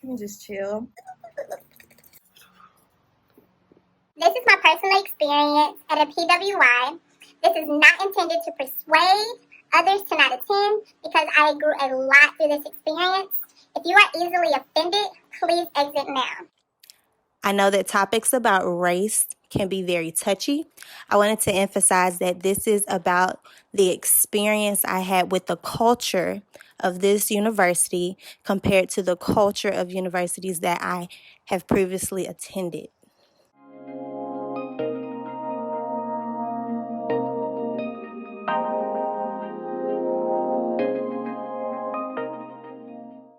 Let me just chill. This is my personal experience at a P.W.I. This is not intended to persuade others to not attend because I grew a lot through this experience. If you are easily offended, please exit now. I know that topics about race can be very touchy. I wanted to emphasize that this is about the experience I had with the culture of this university compared to the culture of universities that I have previously attended.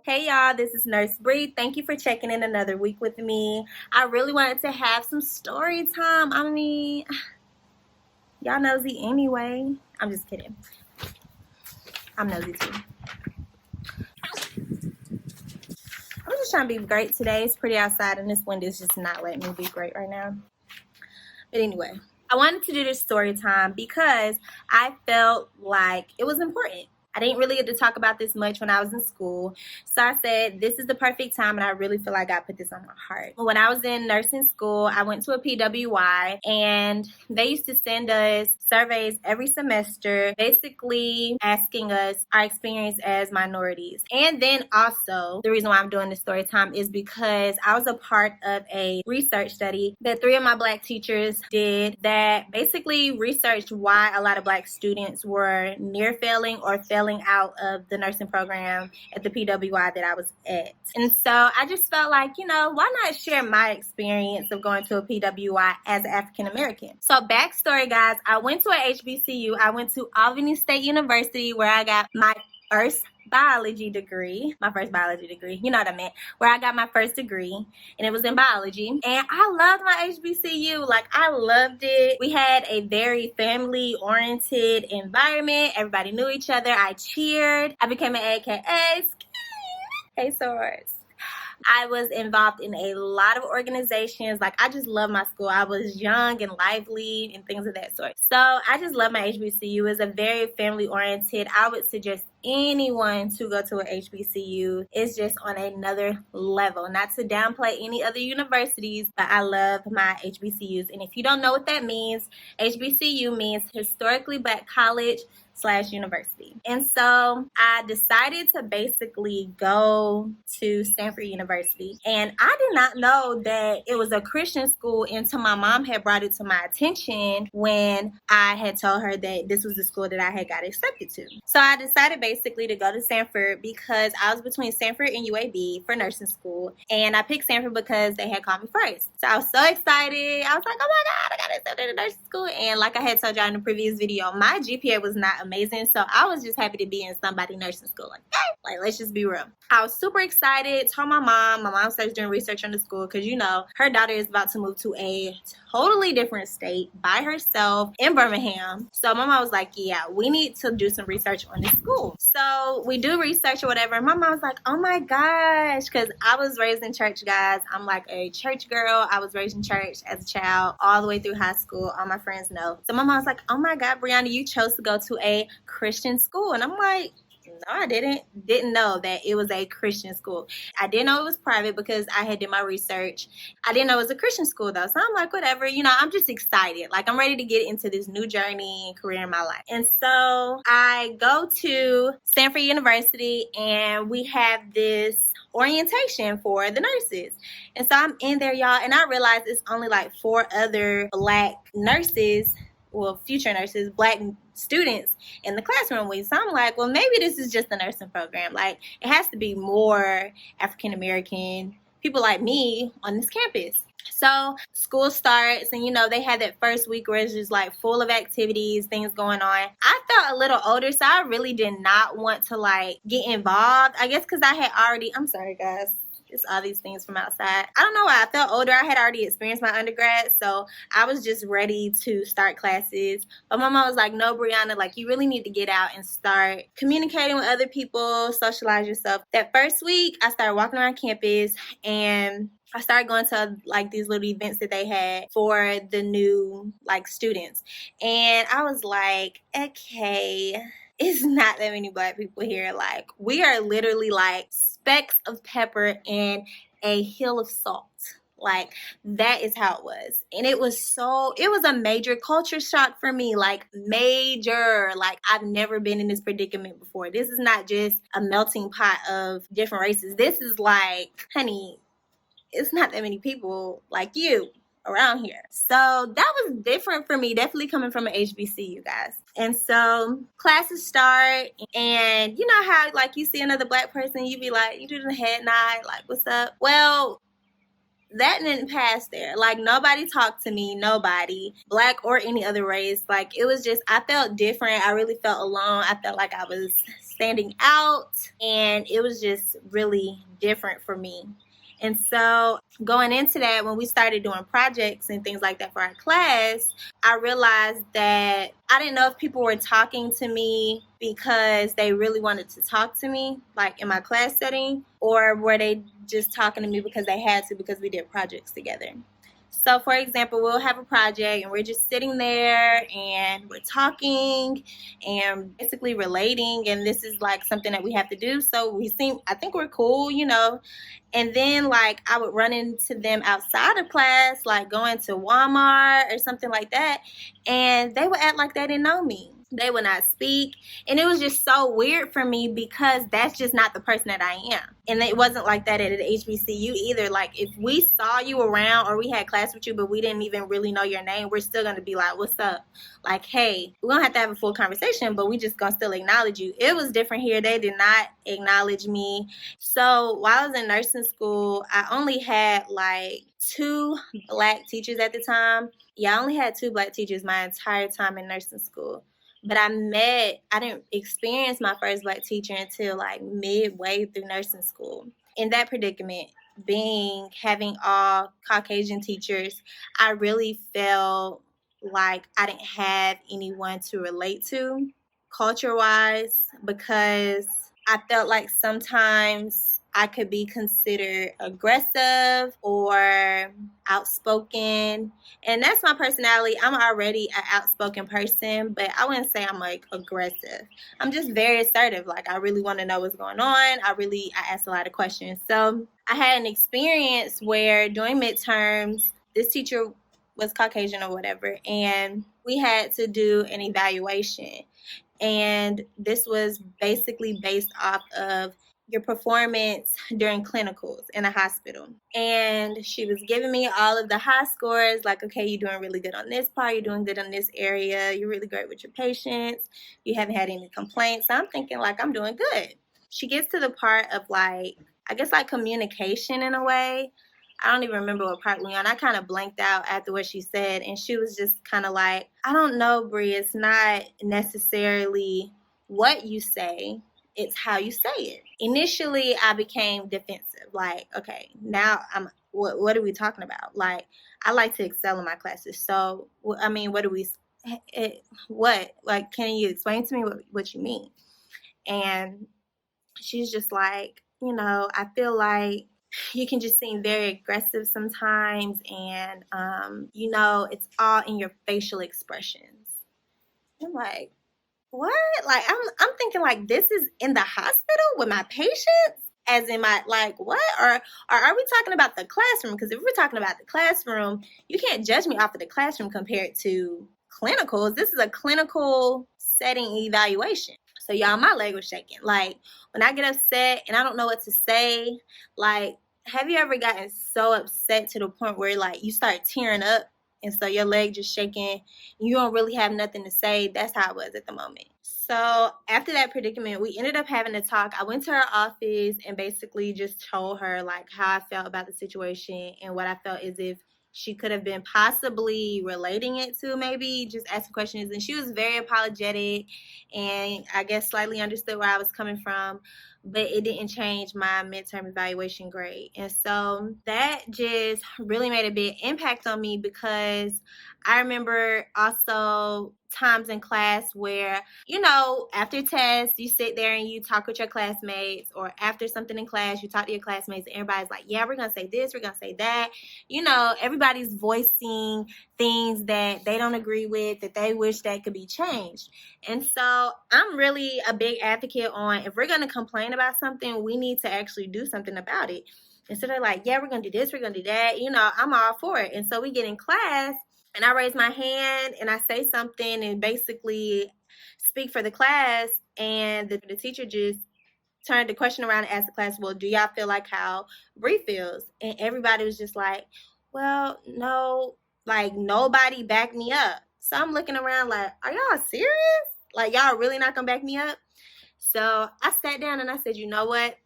Hey y'all, this is Nurse Bree. Thank you for checking in another week with me. I really wanted to have some story time. I mean, y'all nosy anyway. I'm just kidding. I'm nosy too. I'm just trying to be great today. It's pretty outside and this wind is just not letting me be great right now. But anyway, I wanted to do this story time because I felt like it was important. I didn't really get to talk about this much when I was in school. So I said, this is the perfect time, and I really feel like I put this on my heart. When I was in nursing school, I went to a P.W.I, and they used to send us surveys every semester, basically asking us our experience as minorities. And then also, the reason why I'm doing this story time is because I was a part of a research study that 3 of my Black teachers did that basically researched why a lot of Black students were near failing or failing out of the nursing program at the P.W.I that I was at. And so I just felt like, why not share my experience of going to a P.W.I as an African American? So backstory, guys, I went to a HBCU. I went to Albany State University where I got my first biology degree. You know what I meant, where I got my first degree, and it was in biology. And I loved my HBCU. Like, I loved it. We had a very family oriented environment. Everybody knew each other. I cheered. I became an AKA. Hey, swords. I was involved in a lot of organizations. Like, I just love my school. I was young and lively and things of that sort. So I just love my HBCU. It's a very family oriented. I would suggest anyone to go to a HBCU. It's just on another level. Not to downplay any other universities, but I love my HBCUs. And if you don't know what that means, HBCU means Historically Black College / university. And so I decided to basically go to Stanford University. And I did not know that it was a Christian school until my mom had brought it to my attention when I had told her that this was the school that I had got accepted to. So I decided basically to go to Stanford because I was between Stanford and UAB for nursing school. And I picked Stanford because they had called me first. So I was so excited. I was like, oh my God, I got accepted to nursing school. And like I had told y'all in the previous video, my GPA was not amazing, so I was just happy to be in somebody nursing school. Like, let's just be real. I was super excited. Told my mom started doing research on the school because her daughter is about to move to a totally different state by herself in Birmingham. So my mom was like, yeah, we need to do some research on this school. So we do research or whatever. My mom was like, oh my gosh, because I was raised in church, guys. I'm like a church girl. I was raised in church as a child all the way through high school. All my friends know. So my mom was like, oh my God, Brianna, you chose to go to a Christian school. And I'm like, no, I didn't know that it was a Christian school. I didn't know it was private because I had did my research. I didn't know it was a Christian school though. So I'm like, whatever, I'm just excited. Like, I'm ready to get into this new journey and career in my life. And so I go to Stanford University and we have this orientation for the nurses. And so I'm in there, y'all, and I realized it's only like 4 other Black nurses, well, future nurses, Black students in the classroom with. So I'm like, well, maybe this is just a nursing program. Like, it has to be more African American people like me on this campus. So school starts and they had that first week where it's just like full of activities, things going on. I felt a little older, so I really did not want to like get involved. I guess because I had already, I'm sorry guys, it's all these things from outside. I don't know why I felt older. I had already experienced my undergrad, so I was just ready to start classes. But my mom was like, no, Brianna, like, you really need to get out and start communicating with other people, socialize yourself. That first week, I started walking around campus and I started going to like these little events that they had for the new like students. And I was like, okay, it's not that many Black people here. Like, we are literally like specks of pepper and a hill of salt. Like, that is how it was. And it was a major culture shock for me. Like, major. Like, I've never been in this predicament before. This is not just a melting pot of different races. This is like, honey, it's not that many people like you around here. So that was different for me, definitely coming from an HBC, you guys. And so classes start, and you know how, like, you see another Black person, you be like, you do the head nod, like, what's up? Well, that didn't pass there. Like, nobody talked to me, nobody, Black or any other race. Like, it was just, I felt different. I really felt alone. I felt like I was standing out, and it was just really different for me. And so going into that, when we started doing projects and things like that for our class, I realized that I didn't know if people were talking to me because they really wanted to talk to me, like in my class setting, or were they just talking to me because they had to, because we did projects together. So, for example, we'll have a project and we're just sitting there and we're talking and basically relating, and this is like something that we have to do. So I think we're cool, you know. And then, like, I would run into them outside of class, like going to Walmart or something like that, and they would act like they didn't know me. They would not speak. And it was just so weird for me because that's just not the person that I am. And it wasn't like that at an HBCU either. Like, if we saw you around or we had class with you, but we didn't even really know your name, we're still going to be like, what's up? Like, hey, we're going to have to have a full conversation, but we just going to still acknowledge you. It was different here. They did not acknowledge me. So while I was in nursing school, I only had like 2 Black teachers at the time. Yeah, I only had 2 Black teachers my entire time in nursing school. But I didn't experience my first Black teacher until like midway through nursing school. In that predicament, having all Caucasian teachers, I really felt like I didn't have anyone to relate to culture-wise, because I felt like sometimes I could be considered aggressive or outspoken. And that's my personality. I'm already an outspoken person, but I wouldn't say I'm like aggressive. I'm just very assertive. Like, I really want to know what's going on. I ask a lot of questions. So I had an experience where during midterms, this teacher was Caucasian or whatever, and we had to do an evaluation. And this was basically based off of your performance during clinicals in a hospital. And she was giving me all of the high scores, like, okay, you're doing really good on this part, you're doing good on this area, you're really great with your patients, you haven't had any complaints. So I'm thinking, like, I'm doing good. She gets to the part of, like, I guess, like, communication in a way. I don't even remember what part we on. I kind of blanked out after what she said, and she was just kind of like, I don't know, Brie, it's not necessarily what you say, it's how you say it. Initially, I became defensive. Like, okay, now what are we talking about? Like, I like to excel in my classes. So, I mean, what? Like, can you explain to me what you mean? And she's just like, I feel like you can just seem very aggressive sometimes, and it's all in your facial expressions. I'm like, what? Like, I'm thinking, like, this is in the hospital with my patients, as in my, like, what? Or are we talking about the classroom? Because if we're talking about the classroom, you can't judge me off of the classroom compared to clinicals. This is a clinical setting evaluation. So, y'all, my leg was shaking. Like, when I get upset and I don't know what to say, like, have you ever gotten so upset to the point where, like, you start tearing up, and so your leg just shaking, you don't really have nothing to say? That's how it was at the moment. So after that predicament, we ended up having to talk. I went to her office and basically just told her, like, how I felt about the situation and what I felt as if she could have been possibly relating it to, maybe just asking questions. And she was very apologetic and I guess slightly understood where I was coming from, but it didn't change my midterm evaluation grade. And so that just really made a big impact on me, because I remember also times in class where, after tests, you sit there and you talk with your classmates, or after something in class, you talk to your classmates, and everybody's like, yeah, we're going to say this, we're going to say that. Everybody's voicing things that they don't agree with, that they wish that could be changed. And so I'm really a big advocate on, if we're going to complain about something, we need to actually do something about it. And so they're like, yeah, we're going to do this, we're going to do that. I'm all for it. And so we get in class, and I raise my hand and I say something and basically speak for the class, and the teacher just turned the question around and asked the class, well, do y'all feel like how Bree feels? And everybody was just like, well, no, like nobody backed me up. So I'm looking around like, are y'all serious? Like, y'all really not gonna back me up? So I sat down and I said, you know what?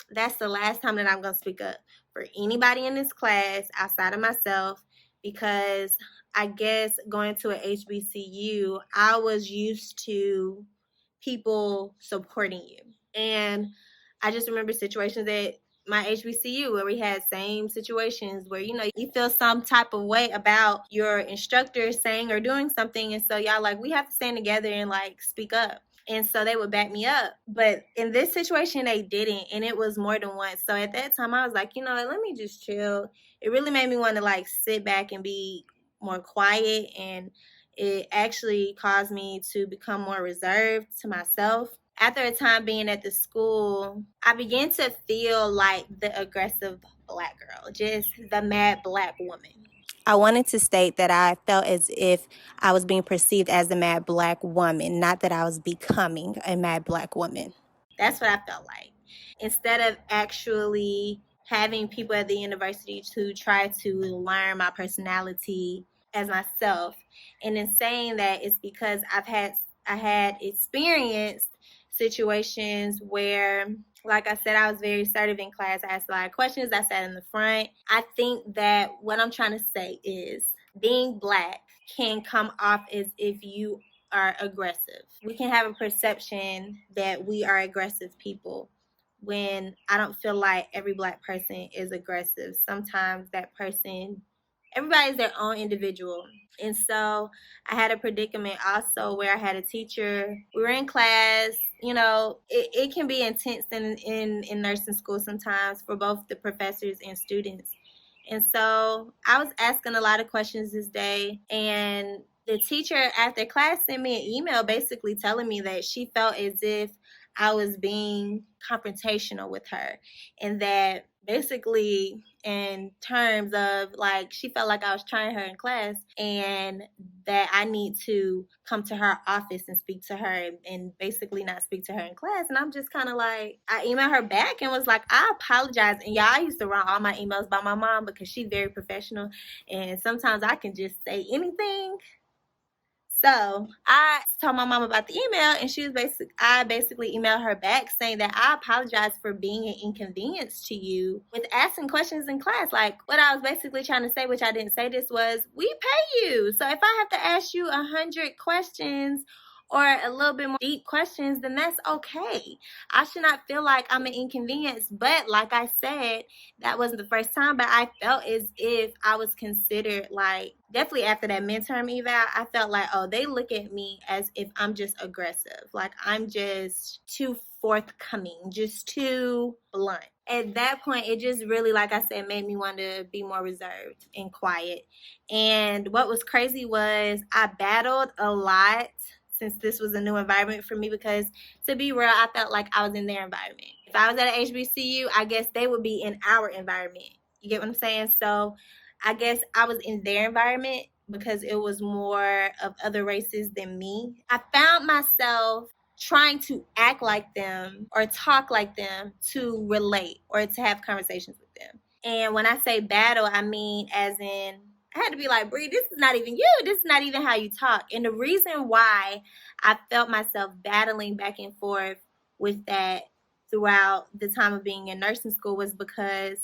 That's the last time that I'm gonna speak up for anybody in this class outside of myself, because I guess going to a HBCU, I was used to people supporting you. And I just remember situations at my HBCU where we had same situations where, you feel some type of way about your instructor saying or doing something. And so y'all like, we have to stand together and like speak up. And so they would back me up. But in this situation, they didn't. And it was more than once. So at that time, I was like, let me just chill. It really made me want to like sit back and be more quiet. And it actually caused me to become more reserved to myself. After a time being at the school, I began to feel like the aggressive Black girl, just the mad Black woman. I wanted to state that I felt as if I was being perceived as a mad Black woman, not that I was becoming a mad Black woman. That's what I felt like. Instead of actually having people at the university to try to learn my personality as myself. And in saying that, it's because I had experienced situations where, like I said, I was very assertive in class. I asked a lot of questions. I sat in the front. I think that what I'm trying to say is being Black can come off as if you are aggressive. We can have a perception that we are aggressive people when I don't feel like every Black person is aggressive. Sometimes everybody's their own individual. And so I had a predicament also where I had a teacher. We were in class. It can be intense in nursing school sometimes for both the professors and students. And so I was asking a lot of questions this day, and the teacher after class sent me an email basically telling me that she felt as if I was being confrontational with her, and that basically in terms of like she felt like I was trying her in class, and that I need to come to her office and speak to her and basically not speak to her in class. And I'm just kind of like, I emailed her back and was like, I apologize. And y'all, I used to run all my emails by my mom because she's very professional, and sometimes I can just say anything. So I told my mom about the email, and I basically emailed her back saying that I apologize for being an inconvenience to you with asking questions in class. Like, what I was basically trying to say, which I didn't say this, was we pay you. So if I have to ask you 100 questions or a little bit more deep questions, then that's okay. I should not feel like I'm an inconvenience. But like I said, that wasn't the first time, but I felt as if I was considered, like, definitely after that midterm eval, I felt like, oh, they look at me as if I'm just aggressive. Like I'm just too forthcoming, just too blunt. At that point, it just really, like I said, made me want to be more reserved and quiet. And what was crazy was I battled a lot since this was a new environment for me, because to be real, I felt like I was in their environment. If I was at an HBCU, I guess they would be in our environment. You get what I'm saying? So I guess I was in their environment because it was more of other races than me. I found myself trying to act like them or talk like them to relate or to have conversations with them. And when I say battle, I mean as in I had to be like, Bree, this is not even you. This is not even how you talk. And the reason why I felt myself battling back and forth with that throughout the time of being in nursing school was because